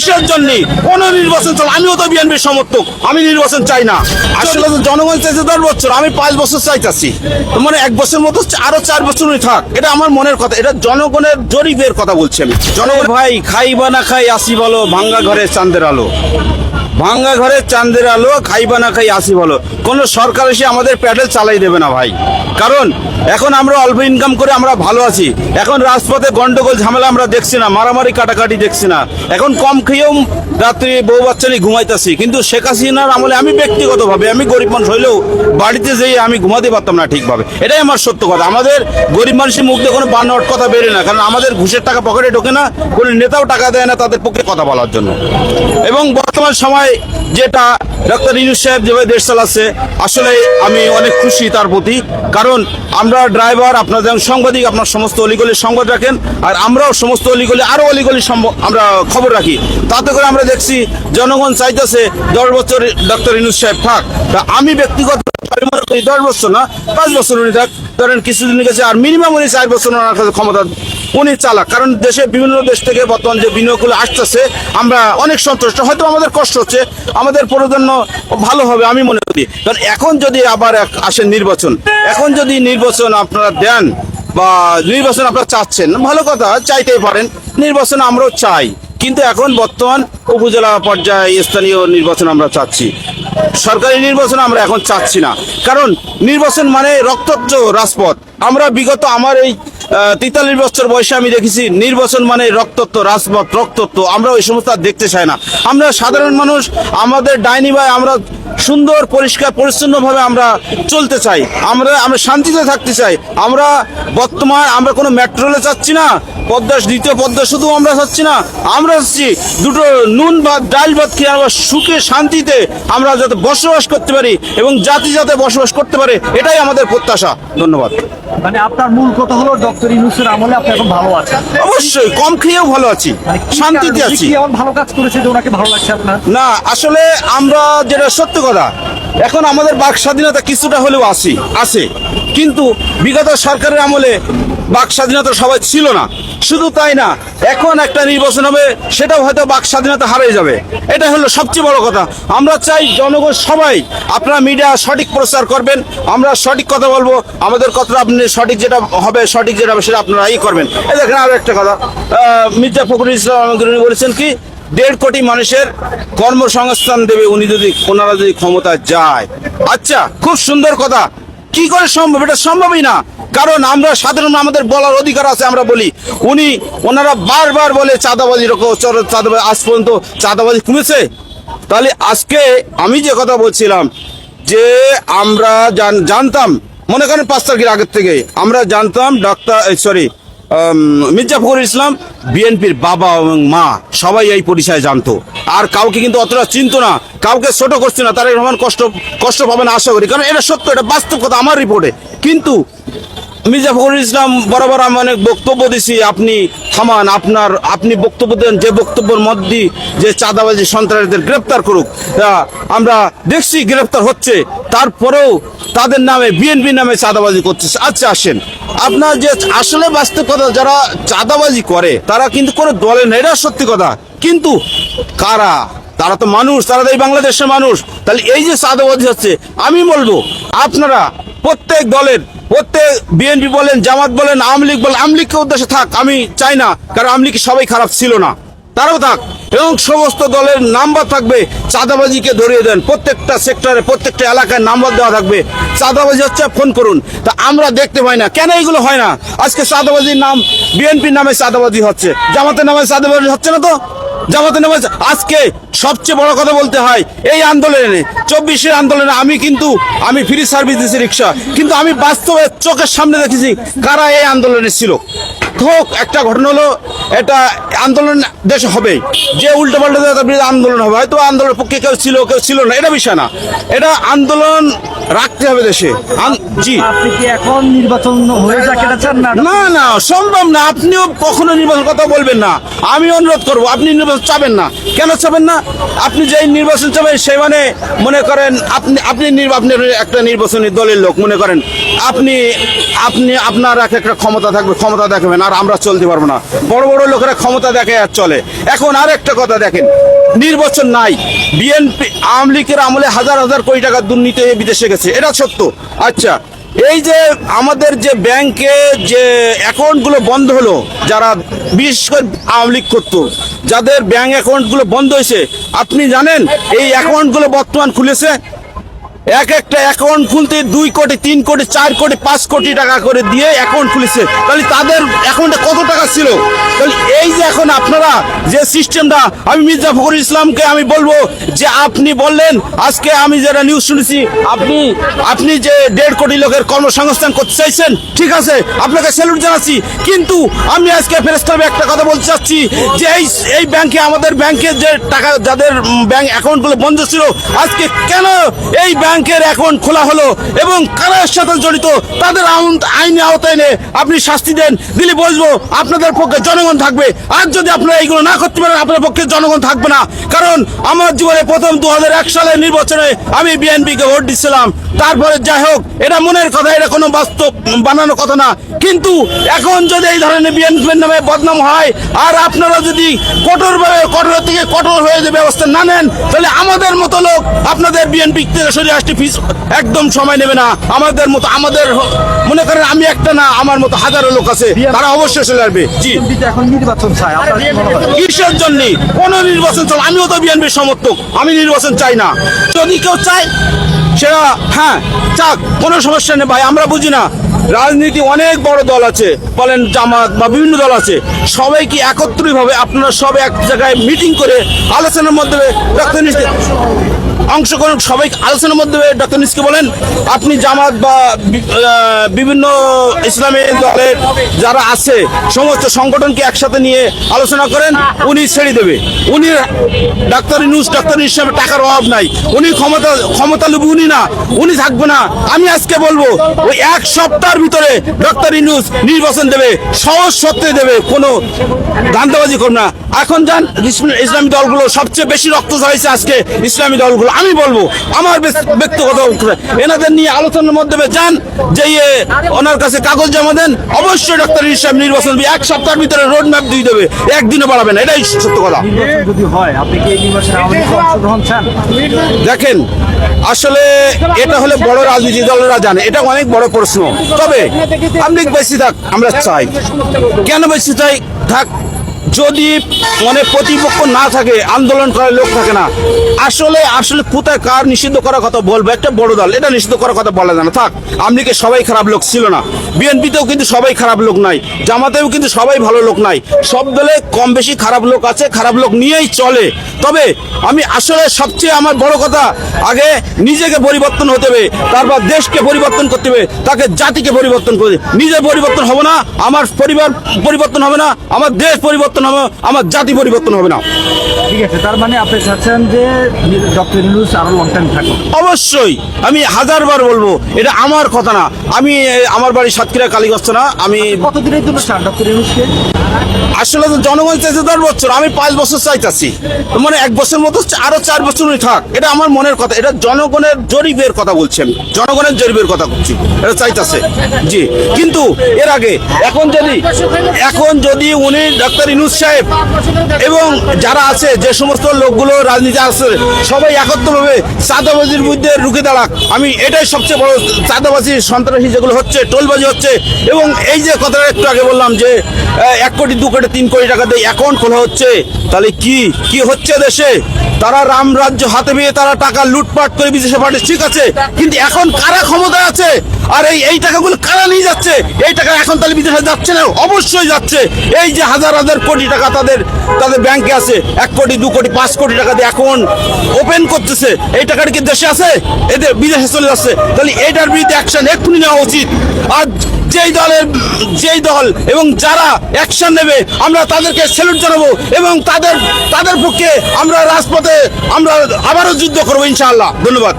কিসের জন্য কোন নির্বাচন চল? আমিও তো বিএনপির সমর্থক, আমি নির্বাচন চাই না। আসলে তো জনগণ চাইছে 10 বছর, আমি 5 বছর চাইতাছি। মানে 1 বছর মতো আরো 4 বছরই থাক, এটা আমার মনের কথা, এটা জনগণের জরিপের কথা বলছি আমি। জনগণ ভাই, খাই বা না খাই আসি বলো, ভাঙ্গা ঘরে চাঁদের আলো, ভাঙ্গা ঘরে চাঁদের আলো, খাইবা না খাই আসি বলো। কোন সরকার এসে আমাদের প্যাডেল চালাই দেবে না ভাই, কারণ এখন আমরা অল্প ইনকাম করে আমরা ভালো আছি। এখন রাজপথে গন্ডগোল ঝামেলা আমরা দেখছি না, মারামারি কাটাকাটি দেখছি না। এখন কম খেয়েও রাত্রি বউ বাচ্চা নিয়ে ঘুমাইতেছি। কিন্তু শেখ হাসিনার আমলে আমি ব্যক্তিগতভাবে, আমি গরিব মানুষ হইলেও বাড়িতে যেয়ে আমি ঘুমাতে পারতাম না ঠিকভাবে, এটাই আমার সত্য কথা। আমাদের গরিব মানুষের মুখ দিয়ে কোনো বানোয়াট কথা বেরোয় না, কারণ আমাদের ঘুষের টাকা পকেটে ঢোকে না, কোনো নেতাও টাকা দেয় না তাদের পক্ষে কথা বলার জন্য। এবং বর্তমান সময় যেটা ডক্টর ইউনূস সাহেব যেভাবে দেশ চালাচ্ছে, আসলে আমি অনেক খুশি তার প্রতি। কারণ আমরা ড্রাইভার, আপনার যেমন সাংবাদিক, আপনার সমস্ত অলিগলির সংবাদ রাখেন, আর আমরাও সমস্ত অলিগলি, আরো অলিগলির আমরা খবর রাখি। তাতে করে আমরা দেখছি জনগণ চাইতেছে 10 বছর ডক্টর ইউনূস সাহেব থাক। তা আমি ব্যক্তিগত 10 বছর না, 5 বছর উনি থাক, ধরেন কিছুদিন গেছে, আর মিনিমাম উনি 4 বছর ওনার কাছে ক্ষমতা উনি চালাক। কারণ দেশে বিভিন্ন দেশ থেকে বর্তমান যে বিনিয়োগগুলো আসতেছে, আমরা অনেক সন্তুষ্ট। হয়তো আমাদের কষ্ট হচ্ছে, আমাদের প্রয়োজন ভালো হবে আমি মনে করি। কারণ এখন যদি আবার আসেন নির্বাচন, এখন যদি নির্বাচন আপনারা দেন বা নির্বাচন আপনারা চাচ্ছেন, ভালো কথা, চাইতেই পারেন, নির্বাচন আমরাও চাই। কিন্তু এখন বর্তমান উপজেলা পর্যায়ে স্থানীয় নির্বাচন আমরা চাচ্ছি, সরকারি নির্বাচন আমরা এখন চাচ্ছি না। কারণ নির্বাচন মানে রক্তাক্ত রাজপথ। আমরা বিগত আমার এই 43 বছর বয়সে আমি দেখেছি নির্বাচন মানে রক্তাক্ত রাজপথ, রক্তাক্ত। আমরা ওই সমস্ত আর দেখতে চাই না। আমরা সাধারণ মানুষ, আমাদের ডাইনি ভাই, আমরা সুন্দর পরিষ্কার পরিচ্ছন্নভাবে আমরা চলতে চাই, আমরা শান্তিতে থাকতে চাই। আমরা বর্তমান আমরা কোনো মেট্রোলে চাচ্ছি না, পদ্মা দ্বিতীয় পদ্মা শুধু আমরা চাচ্ছি না, আমরা চাচ্ছি দুটো নুন ভাত ডাল ভাত খেয়ে আমরা সুখে শান্তিতে আমরা যাতে বসবাস করতে পারি এবং জাতি যাতে বসবাস করতে পারে, এটাই আমাদের প্রত্যাশা। ধন্যবাদ। মানে আপনার মূল কথা হলো ডক্টর ইউনূসের আমলে আপনি এখন ভালো আছেন? অবশ্যই, কম খেয়েও ভালো আছি, শান্তিতে আছি। কি এমন ভালো কাজ করেছে যে ওনাকে ভালো লাগছে আপনার? না, আসলে আমরা যেটা সত্য কথা, এখন আমাদের বাক স্বাধীনতা কিছুটা হলেও আছে, কিন্তু বিগত সরকারের আমলে বাক স্বাধীনতা সবাই ছিল না। শুধু তাই না, এখন একটা নির্বাচন হবে, সেটাও হয়তো বাক স্বাধীনতা হারিয়ে যাবে। এটা হলো সবচেয়ে বড় কথা। আমরা চাই জনগণ সবাই, আপনারা মিডিয়া সঠিক প্রচার করবেন, আমরা সঠিক কথা বলবো, আমাদের কথা আপনি সঠিক যেটা হবে, সঠিক যেটা হবে সেটা আপনারা করবেন। এই দেখেন আরো একটা কথা, মির্জা ফখরুল ইসলাম আমাদের উনি বলেছেন কি 1.5 কোটি মানুষের কর্মসংস্থান দেবে উনি যদি, ওনারা যদি ক্ষমতায় যায়। আচ্ছা, খুব সুন্দর কথা, কি করে সম্ভব? এটা সম্ভবই না। কারণ আমরা সাধারণ, আমাদের বলার অধিকার আছে, আমরা বলি। ওনারা বারবার বলে চাঁদাবাজি, চাঁদাবাজি, আজ পর্যন্ত চাঁদাবাজি কমেছে? তাহলে আজকে আমি যে কথা বলছিলাম যে আমরা জানতাম, মনে করেন 5 তারিখের আগের থেকে আমরা জানতাম মির্জা ফখরুল ইসলাম বিএনপির বাবা এবং মা, সবাই এই পরিচয় জানতো, আর কাউকে কিন্তু অতটা চিনতো না, কাউকে ছোট করছে না। তারা এরকম কষ্ট পাবে না আশা করি, কারণ এটা সত্য, এটা বাস্তব কথা আমার রিপোর্টে। কিন্তু মির্জা ফখরুল ইসলাম বরাবর আমি অনেক বক্তব্য দিছি, আপনি থামান, আপনি বক্তব্য দেন যে বক্তব্যের মধ্যে যে চাঁদাবাজি সন্ত্রাসীদের গ্রেপ্তার করুক। আমরা দেখছি গ্রেপ্তার হচ্ছে, তারপরেও তাদের নামে, বিএনপির নামে চাঁদাবাজি করছে। আচ্ছা আসেন, আপনার যে আসলে বাস্তব কথা, যারা চাঁদাবাজি করে তারা কিন্তু কোনো দলে নেই, এটা সত্যি কথা। কিন্তু কারা? তারা তো মানুষ, তারা তো এই বাংলাদেশের মানুষ। তাহলে এই যে চাঁদাবাজি হচ্ছে, আমি বলবো আপনারা প্রত্যেক দলের, প্রত্যেক বিএনপি বলেন, জামাত বলেন, আওয়ামী লীগ বলেন, আওয়ামী লীগকে উদ্দেশ্যে থাক আমি চাই না, কারণ আওয়ামী লীগ সবাই খারাপ ছিল না, তারাও থাক, এবং সমস্ত দলের নাম্বার থাকবে, চাঁদাবাজিকে ধরিয়ে দেন। প্রত্যেকটা সেক্টরে, প্রত্যেকটা এলাকায় নাম্বার দেওয়া থাকবে, চাঁদাবাজি হচ্ছে ফোন করুন। তা আমরা দেখতে পাই না কেন? এগুলো হয় না। আজকে চাঁদাবাজির নাম, বিএনপির নামে চাঁদাবাজি হচ্ছে, জামাতের নামে চাঁদাবাজি হচ্ছে না তো? জামাতের নামে আজকে সবচেয়ে বড় কথা বলতে হয়, এই আন্দোলনে 24-এর আন্দোলনে আমি ফ্রি সার্ভিস দিয়েছি রিক্সা, কিন্তু আমি বাস্তবে চোখের সামনে দেখেছি কারা এই আন্দোলনে ছিল। হোক, একটা ঘটনা হলো, এটা আন্দোলন দেশে হবে, যে উল্টো পাল্টা বিরুদ্ধে আন্দোলন হবে, হয়তো আন্দোলনের পক্ষে কেউ ছিল না, এটা বিষয় না, এটা আন্দোলন রাখতে হবে দেশে। জি, আপনি কি এখন নির্বাচন হয়ে যাক এটা চান না? না না, সম্ভব না। আপনিও কখনো নির্বাচন কথা বলবেন না, আমি অনুরোধ করবো, আপনি নির্বাচন চাবেন না। কেন চাবেন না? আপনি যে নির্বাচন চাবেন, সে মানে মনে করেন আপনি একটা নির্বাচনী দলের লোক, মনে করেন আপনি আপনার একটা ক্ষমতা থাকবে, ক্ষমতা দেখাবেন, আর আর আমরা চলতে পারবো না। বড় বড় লোকেরা ক্ষমতা দেখে আর চলে। এখন আর একটা কথা দেখেন, নির্বাচন নাই, বিএনপি আওয়ামী লীগের আমলে হাজার হাজার কোটি টাকা দুর্নীতি হয়ে বিদেশে গেছে, এটা সত্য। আচ্ছা, এই যে আমাদের যে ব্যাংকে যে অ্যাকাউন্টগুলো বন্ধ হলো, যারা বিশেষ করে আওয়ামী লীগ করতো, যাদের ব্যাংক অ্যাকাউন্টগুলো বন্ধ হয়েছে, আপনি জানেন এই অ্যাকাউন্টগুলো বর্তমান খুলেছে এক একটা অ্যাকাউন্ট খুলতে 2 কোটি 3 কোটি 4 কোটি 5 কোটি টাকা করে দিয়ে অ্যাকাউন্ট খুলেছে। তাহলে তাদের অ্যাকাউন্টে কত টাকা ছিল? তাহলে এই যে এখন আপনারা যে সিস্টেমটা, আমি মির্জা ফখরুল ইসলামকে আমি বলবো যে আপনি বললেন আজকে আমি যেটা নিউজ শুনেছি, আপনি যে 1.5 কোটি লোকের কর্মসংস্থান করতে চাইছেন, ঠিক আছে, আপনাকে স্যালুট জানাচ্ছি। কিন্তু আমি আজকে প্রেস ক্লাবে একটা কথা বলতে চাচ্ছি যে এই ব্যাংকে, আমাদের ব্যাংকের যে টাকা, যাদের ব্যাংক অ্যাকাউন্টগুলো বন্ধ ছিল, আজকে কেন এই ব্যাংকের অ্যাকাউন্ট খোলা হলো এবং কারার সাথে জড়িত তাদের আইনি আওতায় এনে আপনি শাস্তি দেন, দিলে বলবো আপনাদের পক্ষে জনগণ থাকবে। আর যদি আপনারা এইগুলো না করতে পারেন, আপনার পক্ষে জনগণ থাকবে না। কারণ আমার জীবনে প্রথম 2001 সালের নির্বাচনে আমি বিএনপিকে ভোট দিচ্ছিলাম। তারপরে যাই হোক, এটা মনের কথা, এটা কোনো বাস্তব বানানো কথা না। কিন্তু এখন যদি এই ধরনের বিএনপির নামে বদনাম হয়, আর আপনারা যদি কঠোর থেকে কঠোর হয়ে যে ব্যবস্থা না নেন, তাহলে আমাদের মতো লোক আপনাদের বিএনপি থেকে সরে আসতে একদম সময় নেবে না। আমাদের মতো, আমাদের মনে করেন আমি একটা না, আমার মতো হাজারো লোক আছে, তারা অবশ্যই চলে আসবে। জি, এখন নির্বাচন চাই, আপনার কি মনে হয়? কিসের জন্য কোন নির্বাচন চল? আমিও তো বিএনপির সমর্থক, আমি নির্বাচন চাই না। যদি কেউ চায় সেটা হ্যাঁ চাক, কোনো সমস্যা নেই ভাই, আমরা বুঝি না। রাজনীতি অনেক বড় দল আছে, বলেন জামাত বা বিভিন্ন দল আছে, সবাই কি একত্রিতভাবে আপনারা সব এক জায়গায় মিটিং করে আলোচনার মাধ্যমে ডক্টর অংশগ্রহণ, সবাই আলোচনার মাধ্যমে ডক্টর নিসকে বলেন আপনি জামাত বা বিভিন্ন ইসলামী দলের যারা আছে সমস্ত সংগঠনকে একসাথে নিয়ে আলোচনা করেন, উনি ছেড়ে দেবে। উনি ডক্টর হিসেবে টাকার অভাব নাই, উনি ক্ষমতা লোভী উনি না, উনি থাকবে না। আমি আজকে বলবো ওই 1 সপ্তাহের ভিতরে ডক্টর ইউনূস নির্বাচন দেবে, সহজ সত্যি দেবে, কোনো ধান্দাবাজি করবে না। এখন যান, ইসলামী দলগুলো সবচেয়ে বেশি রক্ত ঝরাইছে আজকে ইসলামী দলগুলো। আমি বলবো আমার ব্যক্তিগত এনাদের নিয়ে আলোচনার মাধ্যমে যান, যে ওনার কাছে কাগজ জমা দেন, অবশ্যই ডক্টর হিসাব নির্বাচন 1 সপ্তাহের ভিতরে রোড ম্যাপ দিয়ে দেবে, একদিনও বাড়াবে না, এটাই সত্য কথা। নির্বাচন যদি হয়, আপনি কি এই নির্বাচনে আওয়ামী লীগ অংশগ্রহণ চান? দেখেন, আসলে এটা হলে বড় রাজনীতি দলেরা জানে, এটা অনেক বড় প্রশ্ন। তবে আপনি বেশি থাক, আমরা চাই, কেন বেশি চাই থাক, যদি মানে প্রতিপক্ষ না থাকে, আন্দোলন করার লোক থাকে না, আসলে কোথায় কার নিষিদ্ধ করার কথা বলবো? একটা বড় দল, এটা নিষিদ্ধ করার কথা বলা যায় না। থাক, আমলিকে সবাই খারাপ লোক ছিল না, বিএনপিতেও কিন্তু সবাই খারাপ লোক নাই, জামাতেও কিন্তু সবাই ভালো লোক নাই, সব দলে কম বেশি খারাপ লোক আছে, খারাপ লোক নিয়েই চলে। তবে আমি আসলে সবচেয়ে আমার বড় কথা, আগে নিজেকে পরিবর্তন হতে হবে, তারপর দেশকে পরিবর্তন করতে হবে, তাকে জাতিকে পরিবর্তন করতে। নিজে পরিবর্তন হবে না, আমার পরিবার পরিবর্তন হবে না, আমার দেশ পরিবর্তন হবে, আমার জাতি পরিবর্তন হবে না। ঠিক আছে, তার মানে আপনি চাচ্ছেন যে ডক্টর ইউনূস আরো লং টাইম থাকুক? অবশ্যই, আমি 1000বার বলবো, এটা আমার কথা না। আমি আমার বাড়ি সাতক্ষীরা কালীগঞ্জ না, আমি কতদিনের জন্য চান ডক্টর ইউনূসকে? আসলে তো জনগণ চাইছে 10 বছর, আমি 5 বছর চাইতাছি, মানে 1 বছর মতো আরো 4 বছর উনি থাক, এটা আমার মনের কথা। এটা জনগণের জরিপের কথা বলছেন, জনগণের জরিপের কথা বলছি, এটা চাইতাছে। জি, কিন্তু এর আগে এখন যদি উনি ডক্টর ইউনূস সাহেব এবং যারা আছে, যে সমস্ত লোকগুলো রাজনীতি আছে, সবাই একত্রভাবে চাঁদাবাজির বিরুদ্ধে রুখে দাঁড়াক। আমি এটাই সবচেয়ে বড়, চাঁদাবাজি সন্ত্রাসী যেগুলো হচ্ছে, টোলবাজি হচ্ছে, এবং এই যে কথাটা একটু আগে বললাম যে 1 কোটি 2 কোটি 3 কোটি টাকা দিয়ে অ্যাকাউন্ট খোলা হচ্ছে, তাহলে কি হচ্ছে দেশে? তারা রাম রাজ্য হাতে পেয়ে তারা টাকা লুটপাট করে বিদেশে পাঠাচ্ছে, ঠিক আছে, কিন্তু এখন কারা ক্ষমতায় আছে, আর এই টাকাগুলো কারা নিয়ে যাচ্ছে? এই টাকা এখন তাহলে বিদেশে যাচ্ছে না? অবশ্যই যাচ্ছে। এই যে হাজার হাজার কোটি টাকা তাদের ব্যাংকে আছে, 1 কোটি 2 কোটি 5 কোটি টাকা দিয়ে অ্যাকাউন্ট ওপেন করতেছে, এই টাকাটা কি দেশে আছে? এদের বিদেশে চলে যাচ্ছে। তাহলে এইটার বিরুদ্ধে অ্যাকশন এক্ষুনি নেওয়া উচিত। আর যেই দল এবং যারা অ্যাকশন নেবে, আমরা তাদেরকে স্যালুট জানাবো, এবং তাদের পক্ষে আমরা রাজপথে আমরা আবারও যুদ্ধ করবো ইনশাআল্লাহ। ধন্যবাদ।